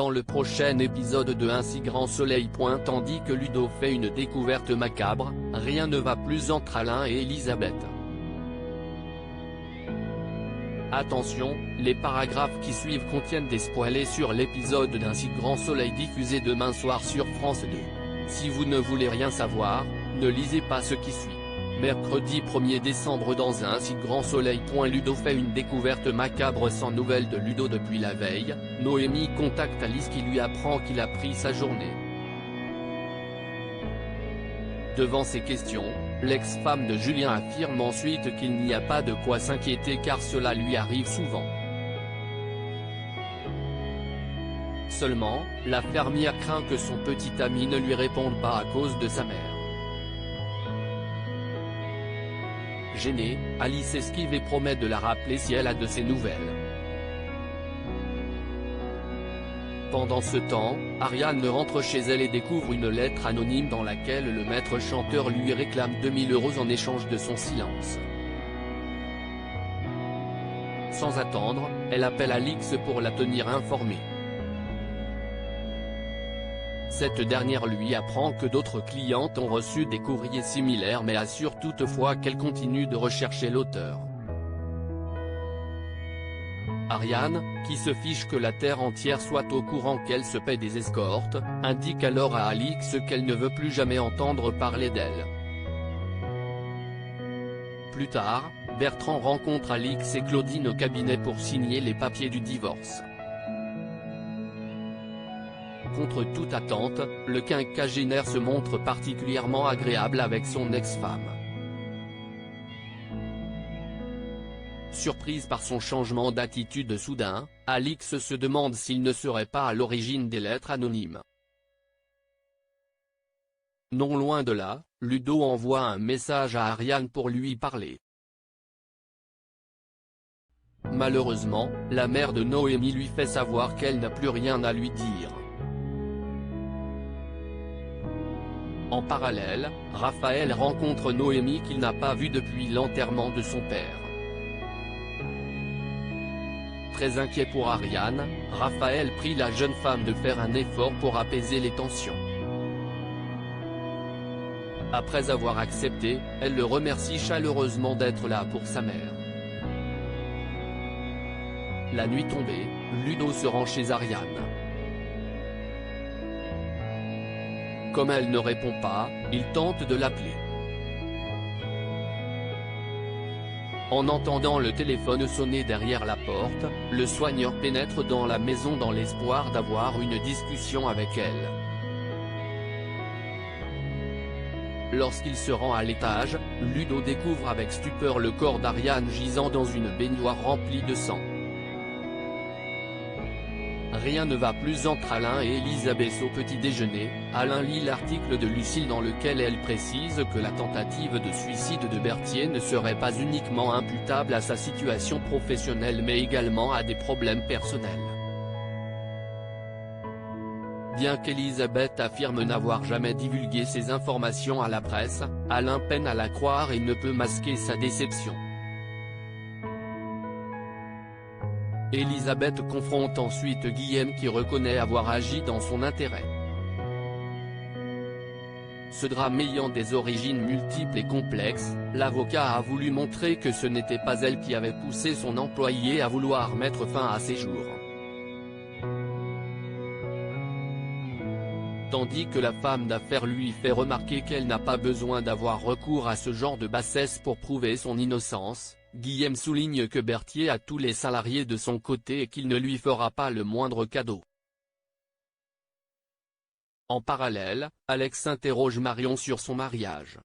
dans le prochain épisode de Un si grand soleil. Tandis que Ludo fait une découverte macabre, rien ne va plus entre Alain et Elisabeth. Attention, les paragraphes qui suivent contiennent des spoilers sur l'épisode d'Un si grand soleil diffusé demain soir sur France 2. Si vous ne voulez rien savoir, ne lisez pas ce qui suit. Mercredi 1er décembre dans Un si grand soleil. Ludo fait une découverte macabre sans nouvelles de Ludo depuis la veille. Noémie contacte Alice qui lui apprend qu'il a pris sa journée. Devant ces questions, l'ex-femme de Julien affirme ensuite qu'il n'y a pas de quoi s'inquiéter car cela lui arrive souvent. Seulement, la fermière craint que son petit ami ne lui réponde pas à cause de sa mère. Gênée, Alice esquive et promet de la rappeler si elle a de ses nouvelles. Pendant ce temps, Ariane rentre chez elle et découvre une lettre anonyme dans laquelle le maître chanteur lui réclame 2000 € en échange de son silence. Sans attendre, elle appelle Alix pour la tenir informée. Cette dernière lui apprend que d'autres clientes ont reçu des courriers similaires mais assure toutefois qu'elle continue de rechercher l'auteur. Ariane, qui se fiche que la terre entière soit au courant qu'elle se paie des escortes, indique alors à Alix qu'elle ne veut plus jamais entendre parler d'elle. Plus tard, Bertrand rencontre Alix et Claudine au cabinet pour signer les papiers du divorce. Contre toute attente, le quinquagénaire se montre particulièrement agréable avec son ex-femme. Surprise par son changement d'attitude soudain, Alix se demande s'il ne serait pas à l'origine des lettres anonymes. Non loin de là, Ludo envoie un message à Ariane pour lui parler. Malheureusement, la mère de Noémie lui fait savoir qu'elle n'a plus rien à lui dire. En parallèle, Raphaël rencontre Noémie qu'il n'a pas vue depuis l'enterrement de son père. Très inquiet pour Ariane, Raphaël prie la jeune femme de faire un effort pour apaiser les tensions. Après avoir accepté, elle le remercie chaleureusement d'être là pour sa mère. La nuit tombée, Ludo se rend chez Ariane. Comme elle ne répond pas, il tente de l'appeler. En entendant le téléphone sonner derrière la porte, le soigneur pénètre dans la maison dans l'espoir d'avoir une discussion avec elle. Lorsqu'il se rend à l'étage, Ludo découvre avec stupeur le corps d'Ariane gisant dans une baignoire remplie de sang. Rien ne va plus entre Alain et Elisabeth au petit déjeuner. Alain lit l'article de Lucille dans lequel elle précise que la tentative de suicide de Berthier ne serait pas uniquement imputable à sa situation professionnelle mais également à des problèmes personnels. Bien qu'Elisabeth affirme n'avoir jamais divulgué ces informations à la presse, Alain peine à la croire et ne peut masquer sa déception. Elisabeth confronte ensuite Guillaume qui reconnaît avoir agi dans son intérêt. Ce drame ayant des origines multiples et complexes, l'avocat a voulu montrer que ce n'était pas elle qui avait poussé son employé à vouloir mettre fin à ses jours. Tandis que la femme d'affaires lui fait remarquer qu'elle n'a pas besoin d'avoir recours à ce genre de bassesse pour prouver son innocence, Guillaume souligne que Berthier a tous les salariés de son côté et qu'il ne lui fera pas le moindre cadeau. En parallèle, Alex interroge Marion sur son mariage.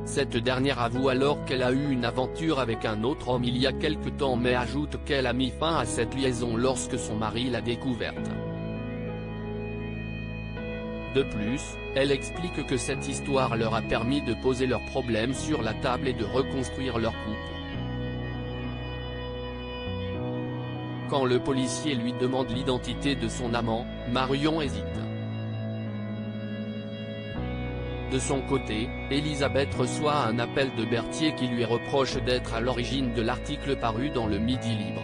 Cette dernière avoue alors qu'elle a eu une aventure avec un autre homme il y a quelque temps mais ajoute qu'elle a mis fin à cette liaison lorsque son mari l'a découverte. De plus, elle explique que cette histoire leur a permis de poser leurs problèmes sur la table et de reconstruire leur couple. Quand le policier lui demande l'identité de son amant, Marion hésite. De son côté, Elisabeth reçoit un appel de Berthier qui lui reproche d'être à l'origine de l'article paru dans le Midi Libre.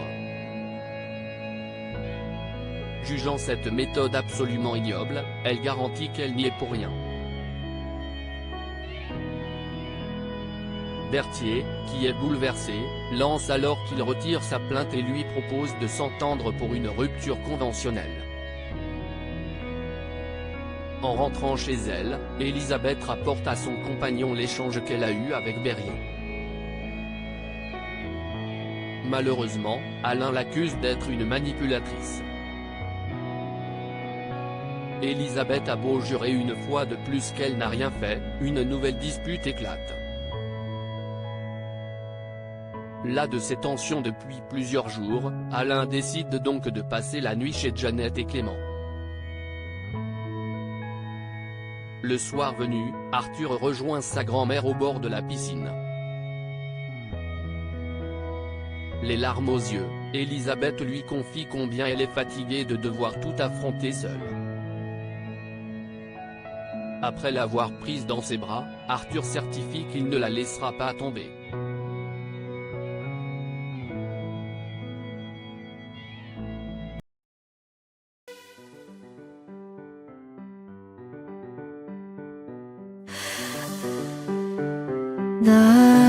Jugeant cette méthode absolument ignoble, elle garantit qu'elle n'y est pour rien. Berthier, qui est bouleversé, lance alors qu'il retire sa plainte et lui propose de s'entendre pour une rupture conventionnelle. En rentrant chez elle, Elisabeth rapporte à son compagnon l'échange qu'elle a eu avec Berrien. Malheureusement, Alain l'accuse d'être une manipulatrice. Elisabeth a beau jurer une fois de plus qu'elle n'a rien fait, une nouvelle dispute éclate. Las de ces tensions depuis plusieurs jours, Alain décide donc de passer la nuit chez Jeannette et Clément. Le soir venu, Arthur rejoint sa grand-mère au bord de la piscine. Les larmes aux yeux, Elisabeth lui confie combien elle est fatiguée de devoir tout affronter seule. Après l'avoir prise dans ses bras, Arthur certifie qu'il ne la laissera pas tomber. 나